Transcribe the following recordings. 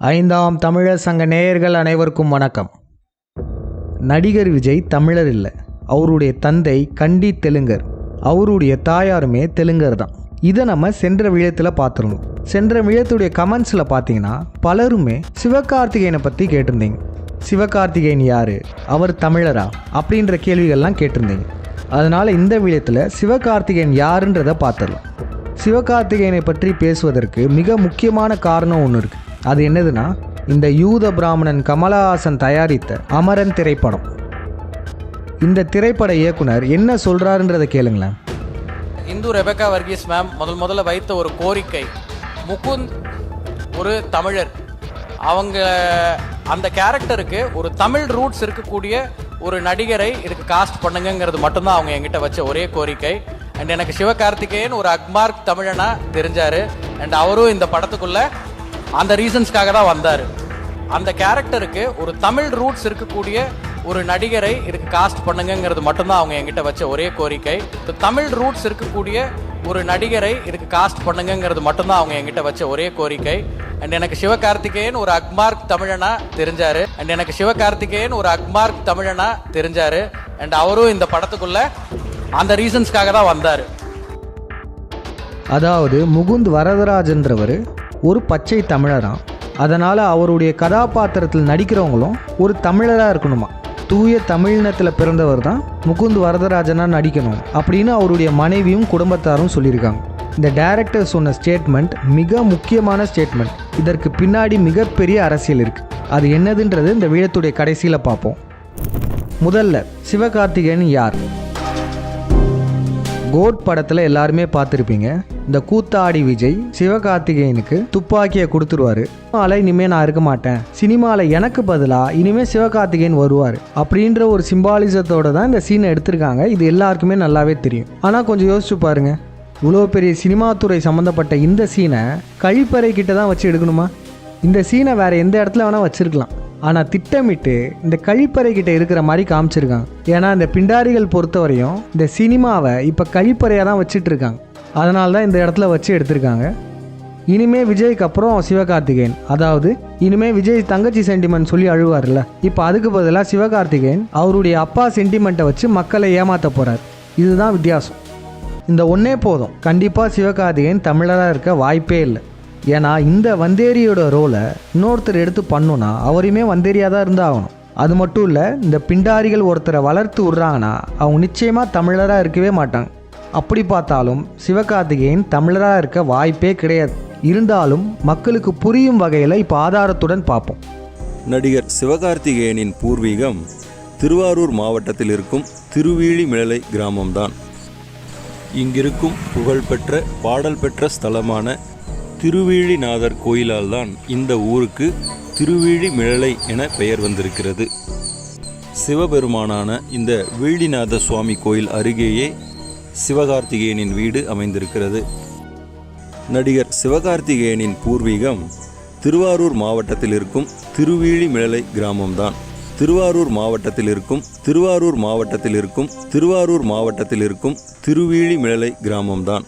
ஐந்தாம் தமிழர் சங்க நேயர்கள் அனைவருக்கும் வணக்கம். நடிகர் விஜய் தமிழர் இல்லை, அவருடைய தந்தை கண்டி தெலுங்கர், அவருடைய தாயாருமே தெலுங்கர் தான். இதை நம்ம சென்ற விழயத்தில் பார்த்துருந்தோம். சென்ற விழயத்துடைய கமெண்ட்ஸில் பார்த்தீங்கன்னா பலருமே சிவகார்த்திகேயனை பற்றி கேட்டிருந்தீங்க. சிவகார்த்திகேயன் யார், அவர் தமிழரா அப்படின்ற கேள்விகள்லாம் கேட்டிருந்தீங்க. அதனால் இந்த விழயத்தில் சிவகார்த்திகேயன் யாருன்றதை பார்த்துடலாம். சிவகார்த்திகேயனை பற்றி பேசுவதற்கு மிக முக்கியமான காரணம் ஒன்று இருக்குது. அது என்னதுன்னா, இந்த யூத பிராமணன் கமலஹாசன் தயாரித்த அமரன் திரைப்படம். இந்த திரைப்பட இயக்குனர் என்ன சொல்கிறாருன்றதை கேளுங்களேன். இந்து ரெபேக்கா வர்கீஸ் மேம் முதல்ல வைத்த ஒரு கோரிக்கை, முகுந்த் ஒரு தமிழர், அவங்க அந்த கேரக்டருக்கு ஒரு தமிழ் ரூட்ஸ் இருக்கக்கூடிய ஒரு நடிகரை இதுக்கு காஸ்ட் பண்ணுங்கிறது மட்டும்தான் அவங்க என்கிட்ட வச்ச ஒரே கோரிக்கை. அண்ட் எனக்கு சிவகார்த்திகேயன் ஒரு அக்மார்க் தமிழனா தெரிஞ்சார். அண்ட் அவரும் இந்த படத்துக்குள்ள அந்த ரீசன்ஸ்க்காக தான் வந்தார். அந்த கேரக்டருக்கு ஒரு தமிழ் ரூட்ஸ் இருக்கக்கூடிய ஒரு நடிகரை இதுக்கு காஸ்ட் பண்ணுங்கிறது மட்டும்தான் அவங்க என்கிட்ட வச்ச ஒரே கோரிக்கை. தமிழ் ரூட்ஸ் இருக்கக்கூடிய ஒரு நடிகரை இதுக்கு காஸ்ட் பண்ணுங்கிறது மட்டும்தான் அவங்க என்கிட்ட வச்ச ஒரே கோரிக்கை. அண்ட் எனக்கு சிவகார்த்திகேயன் ஒரு அக்மார்க் தமிழனா தெரிஞ்சாரு. அண்ட் அவரும் இந்த படத்துக்குள்ள அந்த ரீசன்ஸ்க்காக தான் வந்தார். அதாவது முகுந்த் வரதராஜன்றவர் ஒரு பச்சை தமிழராம். அதனால் அவருடைய கதாபாத்திரத்தில் நடிக்கிறவங்களும் ஒரு தமிழராக இருக்கணுமா. தூய தமிழினத்தில் பிறந்தவர் தான் முகுந்த் வரதராஜனாக நடிக்கணும் அப்படின்னு அவருடைய மனைவியும் குடும்பத்தாரும் சொல்லியிருக்காங்க. இந்த டைரக்டர் சொன்ன ஸ்டேட்மெண்ட் மிக முக்கியமான ஸ்டேட்மெண்ட். இதற்கு பின்னாடி மிகப்பெரிய அரசியல் இருக்குது. அது என்னதுன்றது இந்த வீழத்துடைய கடைசியில் பார்ப்போம். முதல்ல சிவகார்த்திகேயன் யார்? கோட் படத்தில் எல்லாருமே பார்த்துருப்பீங்க. இந்த கூத்தாடி விஜய் சிவகார்த்திகேயனுக்கு துப்பாக்கியை கொடுத்துருவாரு. சினிமாவில் இனிமேல் நான் இருக்க மாட்டேன், சினிமாவில் எனக்கு பதிலாக இனிமேல் சிவகார்த்திகேயன் வருவார் அப்படின்ற ஒரு சிம்பாலிசத்தோடு தான் இந்த சீனை எடுத்திருக்காங்க. இது எல்லாருக்குமே நல்லாவே தெரியும். ஆனால் கொஞ்சம் யோசிச்சு பாருங்க, இவ்வளோ பெரிய சினிமா துறை சம்மந்தப்பட்ட இந்த சீனை கழிப்பறை கிட்ட தான் வச்சு எடுக்கணுமா? இந்த சீனை வேறு எந்த இடத்துல வேணால் வச்சுருக்கலாம். ஆனால் திட்டமிட்டு இந்த கழிப்பறை கிட்ட இருக்கிற மாதிரி காமிச்சிருக்காங்க. ஏன்னா இந்த பிண்டாரிகள் பொறுத்தவரையும் இந்த சினிமாவை இப்போ கழிப்பறையாக தான் வச்சுட்டு இருக்காங்க. அதனால தான் இந்த இடத்துல வச்சு எடுத்திருக்காங்க. இனிமே விஜய்க்கு அப்புறம் சிவகார்த்திகேயன், அதாவது இனிமே விஜய் தங்கச்சி சென்டிமெண்ட் சொல்லி அழுவார்ல, இப்போ அதுக்கு பதிலாக சிவகார்த்திகேயன் அவருடைய அப்பா சென்டிமெண்ட்டை வச்சு மக்களை ஏமாற்ற போகிறார். இதுதான் வித்தியாசம். இந்த ஒன்றே போதும், கண்டிப்பாக சிவகார்த்திகேயன் தமிழராக இருக்க வாய்ப்பே இல்லை. ஏன்னா இந்த வந்தேரியோட ரோலை இன்னொருத்தர் எடுத்து பண்ணுன்னா அவரையுமே வந்தேரியாக தான் இருந்தாகணும். அது மட்டும் இல்லை, இந்த பிண்டாரிகள் ஒருத்தரை வளர்த்து விட்றாங்கன்னா அவங்க நிச்சயமாக தமிழராக இருக்கவே மாட்டாங்க. அப்படி பார்த்தாலும் சிவகார்த்திகேயன் தமிழராக இருக்க வாய்ப்பே கிடையாது. இருந்தாலும் மக்களுக்கு புரியும் வகையில் இப்போ ஆதாரத்துடன் பார்ப்போம். நடிகர் சிவகார்த்திகேயனின் பூர்வீகம் திருவாரூர் மாவட்டத்தில் இருக்கும் திருவீழிமிழலை கிராமம்தான். இங்கிருக்கும் புகழ்பெற்ற பாடல் பெற்ற ஸ்தலமான திருவீழிநாதர் கோயிலால் தான் இந்த ஊருக்கு திருவீழிமிழலை என பெயர் வந்திருக்கிறது. சிவபெருமானான இந்த வீழிநாத சுவாமி கோயில் அருகேயே சிவகார்த்திகேயனின் வீடு அமைந்திருக்கிறது. நடிகர் சிவகார்த்திகேயனின் பூர்வீகம் திருவாரூர் மாவட்டத்தில் இருக்கும் திருவீழிமிழலை கிராமம்தான். திருவாரூர் மாவட்டத்தில் இருக்கும் திருவீழிமிழலை கிராமம்தான்.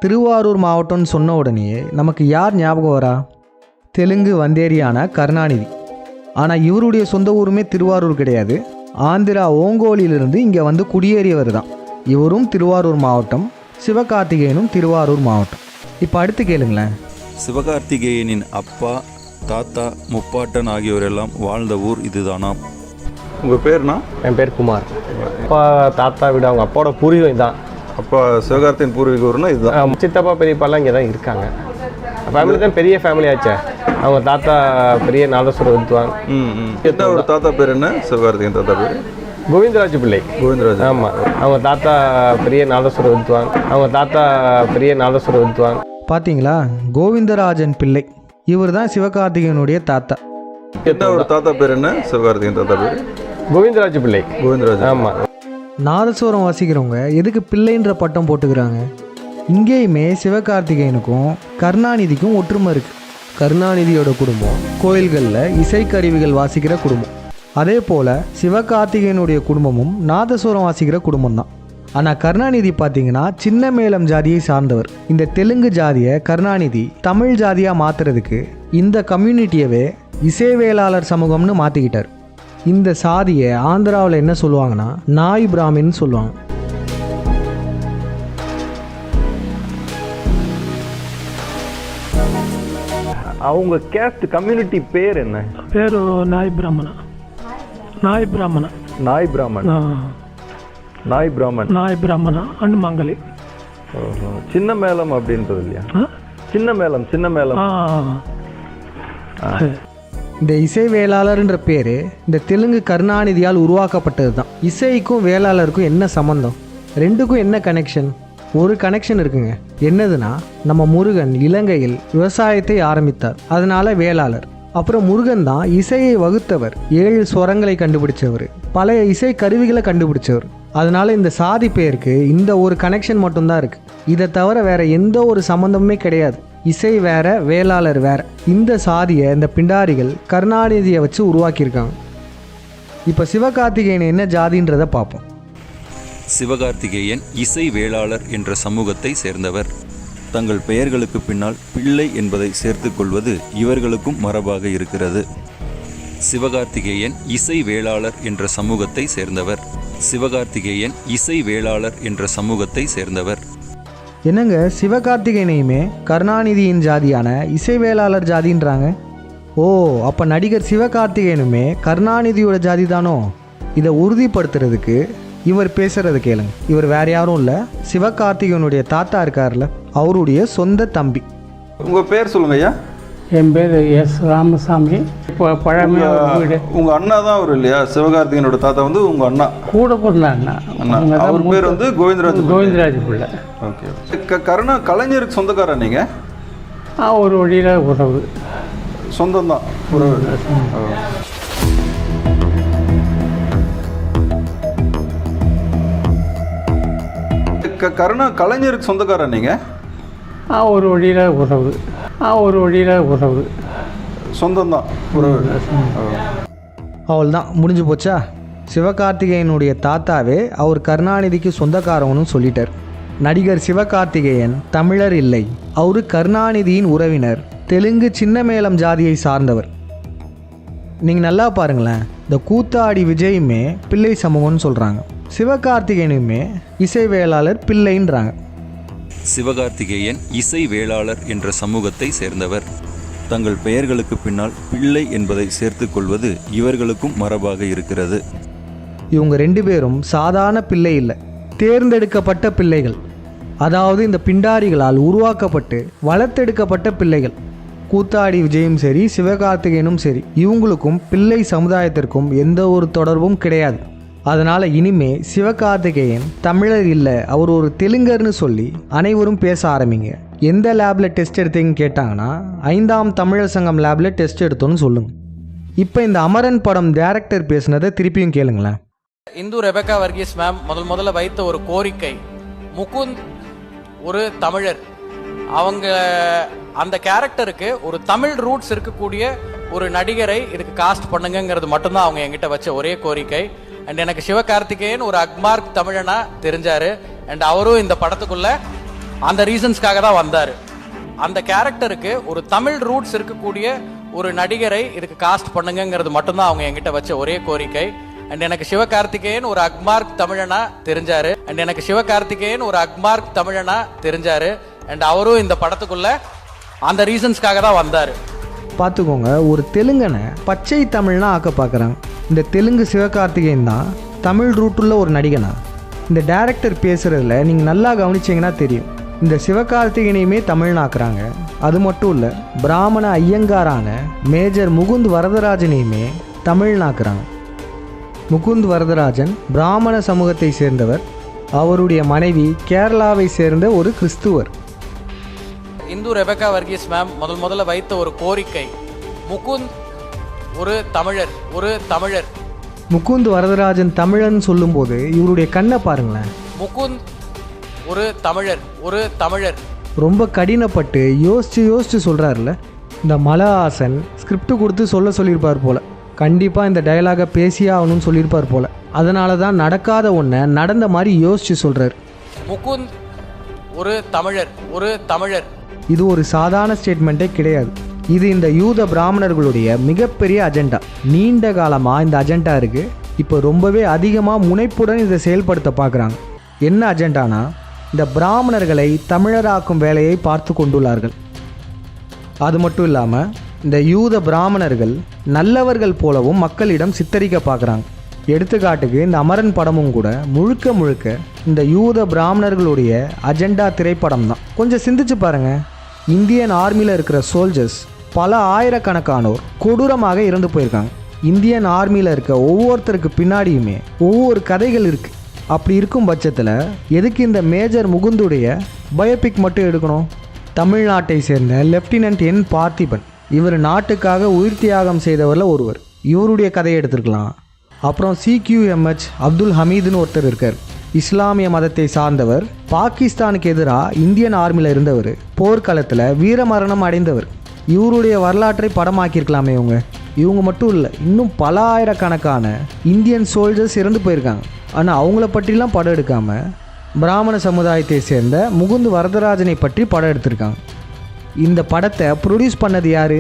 திருவாரூர் மாவட்டம்னு சொன்ன உடனே நமக்கு யார் ஞாபகம் வரா? தெலுங்கு வந்தேரியான கருணாநிதி. ஆனால் இவருடைய சொந்த ஊருமே திருவாரூர் கிடையாது. ஆந்திரா ஓங்கோலிலிருந்து இங்கே வந்து குடியேறியவர் தான். இவரும் திருவாரூர் மாவட்டம், சிவகார்த்திகேயனும் திருவாரூர் மாவட்டம். இப்போ அடுத்து கேளுங்களேன். சிவகார்த்திகேயனின் அப்பா, தாத்தா, முப்பாட்டன் ஆகியோரெல்லாம் வாழ்ந்த ஊர் இதுதானாம். உங்கள் பேர்னா? என் பேர் குமார். அப்பா தாத்தா வீடு அவங்க அப்பாவோட பூர்வீகம் தான். அப்போ சிவகார்த்தியின் பூர்வீக ஊர்னா இதுதான். சித்தப்பா பெரியப்பாலாம் இங்கே தான் இருக்காங்க. ஃபேமிலி தான் பெரிய ஃபேமிலி ஆச்சே. அவங்க தாத்தா பெரிய நாதஸ்வர வித்வான். என்ன ஒரு தாத்தா பேர் என்ன? சிவகார்த்திகேயன் தாத்தா பேர் கோவிந்தராஜ் பிள்ளை. கோவிந்தராஜ். ஆமாம், அவங்க தாத்தா பெரிய நாதஸ்வர வித்வான். பார்த்தீங்களா, கோவிந்தராஜன் பிள்ளை. இவர் தான் சிவகார்த்திகேயனுடைய தாத்தா. என்ன ஒரு தாத்தா பேர் என்ன? சிவகார்த்திகேயன் தாத்தா பேர் கோவிந்தராஜ் பிள்ளை. கோவிந்தராஜ். ஆமாம். நாதஸ்வரம் வாசிக்கிறவங்க எதுக்கு பிள்ளைன்ற பட்டம் போட்டுக்கிறாங்க? இங்கேயுமே சிவகார்த்திகேயனுக்கும் கருணாநிதிக்கும் ஒற்றுமை இருக்குது. கருணாநிதியோட குடும்பம் கோயில்களில் இசைக்கருவிகள் வாசிக்கிற குடும்பம். அதே போல் சிவகார்த்திகேயனுடைய குடும்பமும் நாதஸ்வரம் வாசிக்கிற குடும்பம் தான். ஆனால் கருணாநிதி பார்த்தீங்கன்னா சின்ன மேளம் ஜாதியை சார்ந்தவர். இந்த தெலுங்கு ஜாதியை கருணாநிதி தமிழ் ஜாதியாக மாற்றுறதுக்கு இந்த கம்யூனிட்டியவே இசைவேளாளர் சமூகம்னு மாற்றிக்கிட்டார். இந்த சாதியை ஆந்திராவில் என்ன சொல்லுவாங்கன்னா நாய் பிராமின்னு சொல்லுவாங்க. அவங்க கேஸ்ட் கம்யூனிட்டி பேர் என்ன? పేరు నాయి బ్రాహ్మణ నాయి బ్రాహ్మణ நாய் பிராமன். நாய் பிராமன். నాయి బ్రాహ్మణ అండ్ మంగళి. ஓஹோ. சின்ன மேளம் அப்படின்றது இல்லையா? சின்ன மேளம். சின்ன மேளம். இந்த இசை வேளாளர்ன்ற பேர் இந்த தெலுங்கு கருணாநிதியால் உருவாக்கப்பட்டது தான். இசைக்கும் வேளாளருக்கும் என்ன சம்மந்தம்? ரெண்டுக்கும் என்ன கனெக்ஷன்? ஒரு கனெக்ஷன் இருக்குங்க. என்னதுன்னா, நம்ம முருகன் இலங்கையில் விவசாயத்தை ஆரம்பித்தார், அதனால வேளாளர். அப்புறம் முருகன் தான் இசையை வகுத்தவர், 7 ஸ்வரங்களை கண்டுபிடிச்சவர், பழைய இசை கருவிகளை கண்டுபிடிச்சவர். அதனால இந்த சாதி பேருக்கு இந்த ஒரு கனெக்ஷன் மட்டும்தான் இருக்கு. இதை தவிர வேற எந்த ஒரு சம்மந்தமுமே கிடையாது. இசை வேற, வேளாளர் வேற. இந்த சாதியை இந்த பிண்டாரிகள் கருணாநிதியை வச்சு உருவாக்கியிருக்காங்க. இப்போ சிவகார்த்திகேயன் என்ன ஜாதின்றதை பார்ப்போம். சிவகார்த்திகேயன் இசை வேளாளர் என்ற சமூகத்தை சேர்ந்தவர். தங்கள் பெயர்களுக்கு பின்னால் பிள்ளை என்பதை சேர்த்துக் கொள்வது இவர்களுக்கும் மரபாக இருக்கிறது. சிவகார்த்திகேயன் இசை வேளாளர் என்ற சமூகத்தை சேர்ந்தவர். சிவகார்த்திகேயன் இசை வேளாளர் என்ற சமூகத்தை சேர்ந்தவர். என்னங்க, சிவகார்த்திகேயனையுமே கருணாநிதியின் ஜாதியான இசை வேளாளர் ஜாதின்றாங்க. ஓ, அப்போ நடிகர் சிவகார்த்திகேயனுமே கருணாநிதியோட ஜாதி தானோ? இதை உறுதிப்படுத்துறதுக்கு இவர் பேசுறது கேளுங்க. இவர் வேற யாரும் இல்லை, சிவகார்த்திகேயனுடைய தாத்தா இருக்கார்ல, அவருடைய சொந்த தம்பி. உங்கள் பேர் சொல்லுங்க ஐயா. என் பேர் எஸ் ராமசாமி. இப்போ பழமையாக வீடு. உங்கள் அண்ணா தான் அவர் இல்லையா? சிவகார்த்திகேயனோட தாத்தா வந்து உங்கள் அண்ணா. கூட பிறந்த அண்ணா. அண்ணா. அவர் பேர் வந்து கோவிந்தராஜ் பிள்ளை. ஓகே. கருணா கலைஞருக்கு சொந்தக்காரன் நீங்கள்? ஒரு வழியில் உறவு. சொந்தம் தான், உறவு. கருணா கலைஞருக்கு சொந்தக்காரன் நீங்கள்? ஒரு வழியில் உறவு. ஒரு வழியில் உறவு. சொந்தம் தான், உறவு. அவள் தான் முடிஞ்சு போச்சா? சிவகார்த்திகேயனுடைய தாத்தாவே அவர் கருணாநிதிக்கு சொந்தக்காரவனும் சொல்லிட்டார். நடிகர் சிவகார்த்திகேயன் தமிழர் இல்லை, அவரு கருணாநிதியின் உறவினர், தெலுங்கு சின்னமேளம் ஜாதியை சார்ந்தவர். நீங்கள் நல்லா பாருங்களேன், இந்த கூத்தாடி விஜயுமே பிள்ளை சமூகம்னு சொல்கிறாங்க, சிவகார்த்திகேயனுமே இசை வேளாளர் பிள்ளைன்றாங்க. சிவகார்த்திகேயன் இசை வேளாளர் என்ற சமூகத்தை சேர்ந்தவர். தங்கள் பெயர்களுக்கு பின்னால் பிள்ளை என்பதை சேர்த்துக் கொள்வது இவர்களுக்கும் மரபாக இருக்கிறது. இவங்க 2 பேரும் சாதாரண பிள்ளை இல்லை, தேர்ந்தெடுக்கப்பட்ட பிள்ளைகள். அதாவது இந்த பிண்டாரிகளால் உருவாக்கப்பட்டு வளர்த்தெடுக்கப்பட்ட பிள்ளைகள். கூத்தாடி விஜயும் சரி, சிவகார்த்திகேயனும் சரி, இவங்களுக்கும் பிள்ளை சமுதாயத்திற்கும் எந்த ஒரு தொடர்பும் கிடையாது. அதனால் இனிமே சிவகார்த்திகேயன் தமிழர் இல்லை, அவர் ஒரு தெலுங்கர்னு சொல்லி அனைவரும் பேச ஆரம்பிங்க. எந்த லேபில் டெஸ்ட் எடுத்தீங்கன்னு கேட்டாங்கன்னா 5ஆம் தமிழர் சங்கம் லேபில் டெஸ்ட் எடுத்தோன்னு சொல்லுங்க. இப்போ இந்த அமரன் படம் டைரக்டர் பேசுனதை திருப்பியும் கேளுங்களேன். இந்து ரெபேக்கா வர்கீஸ் மேம் முதல்ல வைத்த ஒரு கோரிக்கை, முகுந்த் ஒரு தமிழர், அவங்க அந்த கேரக்டருக்கு ஒரு தமிழ் ரூட்ஸ் இருக்கக்கூடிய ஒரு நடிகரை இதுக்கு காஸ்ட் பண்ணுங்கிறது மட்டும்தான் அவங்க என்கிட்ட வச்ச ஒரே கோரிக்கை. அண்ட் எனக்கு சிவகார்த்திகேயன் ஒரு அக்மார்க் தமிழனா தெரிஞ்சாரு. அண்ட் அவரும் இந்த படத்துக்குள்ள அந்த ரீசன்ஸ்க்காக தான் வந்தாரு. அந்த கேரக்டருக்கு ஒரு தமிழ் ரூட்ஸ் இருக்கக்கூடிய ஒரு நடிகரை இதுக்கு காஸ்ட் பண்ணுங்கிறது மட்டும்தான் அவங்க என்கிட்ட வச்ச ஒரே கோரிக்கை. அண்ட் எனக்கு சிவகார்த்திகேயன் ஒரு அக்மார்க் தமிழனா தெரிஞ்சாரு. அண்ட் எனக்கு சிவகார்த்திகேயன் ஒரு அக்மார்க் தமிழனா தெரிஞ்சாரு. அண்ட் அவரும் இந்த படத்துக்குள்ள அந்த ரீசன்ஸ்க்காக தான் வந்தாரு. பார்த்துக்கோங்க, ஒரு தெலுங்கனை பச்சை தமிழ்னா ஆக்க பார்க்குறாங்க. இந்த தெலுங்கு சிவகார்த்திகேயன் தான் தமிழ் ரூட்டுள்ள ஒரு நடிகனா? இந்த டைரக்டர் பேசுகிறதுல நீங்கள் நல்லா கவனிச்சிங்கன்னா தெரியும். இந்த சிவகார்த்திகேயனையுமே தமிழ்னாக்குறாங்க. அது மட்டும் இல்லை, பிராமண ஐயங்காரான மேஜர் முகுந்த் வரதராஜனையுமே தமிழ்னாக்குறாங்க. முகுந்த் வரதராஜன் பிராமண சமூகத்தை சேர்ந்தவர். அவருடைய மனைவி கேரளாவை சேர்ந்த ஒரு கிறிஸ்துவர். இந்து ரெபேக்கா வர்கீஸ் மேம் முதல்ல வைத்த ஒரு கோரிக்கை, முகுந்த் ஒரு தமிழர். முகுந்த் வரதராஜன் தமிழன் சொல்லும்போது இவருடைய கண்ணை பாருங்களேன். முகுந்த் ஒரு தமிழர். ரொம்ப கடினப்பட்டு யோசிச்சு சொல்கிறாருல. இந்த மலஹாசன் ஸ்கிரிப்ட் கொடுத்து சொல்லியிருப்பார் போல். கண்டிப்பாக இந்த டயலாகை பேசியே ஆகணும்னு சொல்லியிருப்பார் போல். அதனால தான் நடக்காத ஒன்றை நடந்த மாதிரி யோசித்து சொல்கிறார். முகுந்த் ஒரு தமிழர். இது ஒரு சாதாரண ஸ்டேட்மெண்ட்டே கிடையாது. இது இந்த யூத பிராமணர்களுடைய மிகப்பெரிய அஜெண்டா. நீண்ட காலமாக இந்த அஜெண்டா இருக்குது. இப்போ ரொம்பவே அதிகமாக முனைப்புடன் இதை செயல்படுத்த பார்க்குறாங்க. என்ன அஜெண்டானா, இந்த பிராமணர்களை தமிழராக்கும் வேலையை பார்த்து கொண்டுள்ளார்கள். அது மட்டும் இல்லாமல் இந்த யூத பிராமணர்கள் நல்லவர்கள் போலவும் மக்களிடம் சித்தரிக்க பார்க்குறாங்க. எடுத்துக்காட்டுக்கு இந்த அமரன் படமும் கூட முழுக்க முழுக்க இந்த யூத பிராமணர்களுடைய அஜெண்டா திரைப்படம் தான். கொஞ்சம் சிந்திச்சு பாருங்கள். இந்தியன் ஆர்மியில் இருக்கிற சோல்ஜர்ஸ் பல ஆயிரக்கணக்கானோர் கொடூரமாக இறந்து போயிருக்காங்க. இந்தியன் ஆர்மியில் இருக்க ஒவ்வொருத்தருக்கு பின்னாடியுமே ஒவ்வொரு கதைகள் இருக்குது. அப்படி இருக்கும் பட்சத்தில் எதுக்கு இந்த மேஜர் முகுந்துடைய பயோபிக் மட்டும் எடுக்கணும்? தமிழ்நாட்டை சேர்ந்த லெப்டினன்ட் என் பார்த்திபன், இவர் நாட்டுக்காக உயிர் தியாகம் செய்தவரில் ஒருவர். இவருடைய கதையை எடுத்துருக்கலாம். அப்புறம் CQMH அப்துல் ஹமீதுன்னு ஒருத்தர் இருக்கார். இஸ்லாமிய மதத்தை சார்ந்தவர். பாகிஸ்தானுக்கு எதிராக இந்தியன் ஆர்மியில் இருந்தவர். போர்க்களத்தில் வீரமரணம் அடைந்தவர். இவருடைய வரலாற்றை படமாக்கியிருக்கலாமே இவங்க மட்டும் இல்லை, இன்னும் பல ஆயிரக்கணக்கான இந்தியன் சோல்ஜர்ஸ் இறந்து போயிருக்காங்க. ஆனால் அவங்கள பற்றிலாம் படம் எடுக்காமல் பிராமண சமுதாயத்தை சேர்ந்த முகுந்து வரதராஜனை பற்றி படம் எடுத்திருக்காங்க. இந்த படத்தை ப்ரொடியூஸ் பண்ணது யார்?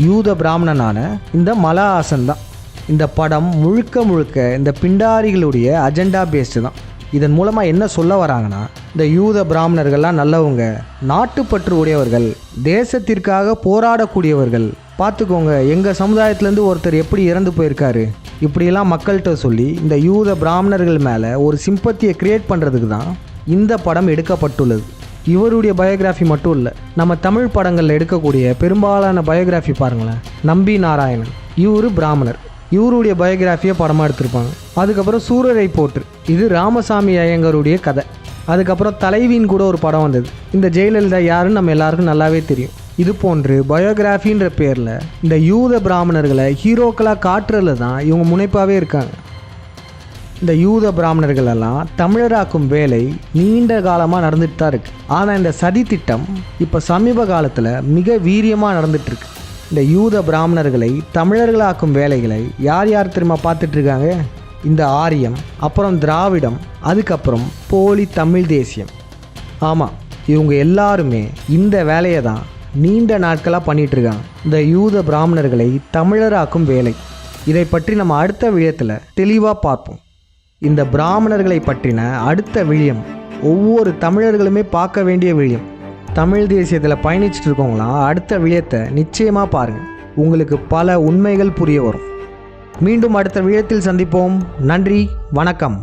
யூத பிராமணனான இந்த மலஹாசன் தான். இந்த படம் முழுக்க முழுக்க இந்த பிண்டாரிகளுடைய அஜெண்டா பேஸ்டு தான். இதன் மூலமாக என்ன சொல்ல வராங்கன்னா, இந்த யூத பிராமணர்கள்லாம் நல்லவங்க, நாட்டுப்பற்று உடையவர்கள், தேசத்திற்காக போராடக்கூடியவர்கள். பார்த்துக்கோங்க, எங்கள் சமுதாயத்திலேருந்து ஒருத்தர் எப்படி இறந்து போயிருக்காரு, இப்படியெல்லாம் மக்கள்கிட்ட சொல்லி இந்த யூத பிராமணர்கள் மேலே ஒரு சிம்பத்தியை கிரியேட் பண்ணுறதுக்கு தான் இந்த படம் எடுக்கப்பட்டுள்ளது. இவருடைய பயோகிராஃபி மட்டும் இல்லை, நம்ம தமிழ் படங்களில் எடுக்கக்கூடிய பெரும்பாலான பயோகிராஃபி பாருங்களேன். நம்பி நாராயணன், இவர் பிராமணர், இவருடைய பயோகிராஃபியை படமாக எடுத்திருப்பாங்க. அதுக்கப்புறம் சூரரை போற்று, இது ராமசாமி ஐயங்கருடைய கதை. அதுக்கப்புறம் தலைவின்னு கூட ஒரு படம் வந்தது. இந்த ஜெயலலிதா யாருன்னு நம்ம எல்லாருக்கும் நல்லாவே தெரியும். இது போன்று பயோகிராஃபின்ற பேரில் இந்த யூத பிராமணர்களை ஹீரோக்களாக காட்டுறதுல தான் இவங்க முனைப்பாகவே இருக்காங்க. இந்த யூத பிராமணர்களெல்லாம் தமிழராக்கும் வேலை நீண்ட காலமாக நடந்துட்டு தான் இருக்குது. ஆனால் இந்த சதி திட்டம் இப்போ சமீப காலத்தில் மிக வீரியமாக நடந்துகிட்ருக்கு. இந்த யூத பிராமணர்களை தமிழர்களாக்கும் வேலைகளை யார் யார் தெரியுமா பார்த்துட்ருக்காங்க? இந்த ஆரியம், அப்புறம் திராவிடம், அதுக்கப்புறம் போலி தமிழ் தேசியம். ஆமாம், இவங்க எல்லாருமே இந்த வேலையை தான் நீண்ட நாட்களாக பண்ணிகிட்ருக்காங்க. இந்த யூத பிராமணர்களை தமிழராக்கும் வேலை. இதை பற்றி நம்ம அடுத்த விழயத்தில் தெளிவாக பார்ப்போம். இந்த பிராமணர்களை பற்றின அடுத்த விழியம் ஒவ்வொரு தமிழர்களுமே பார்க்க வேண்டிய விழியம். தமிழ் தேசியத்தில் பயணிச்சுட்டு இருக்கவங்களாம் அடுத்த விழயத்தை நிச்சயமாக பாருங்கள். உங்களுக்கு பல உண்மைகள் புரிய வரும். மீண்டும் அடுத்த விழயத்தில் சந்திப்போம். நன்றி, வணக்கம்.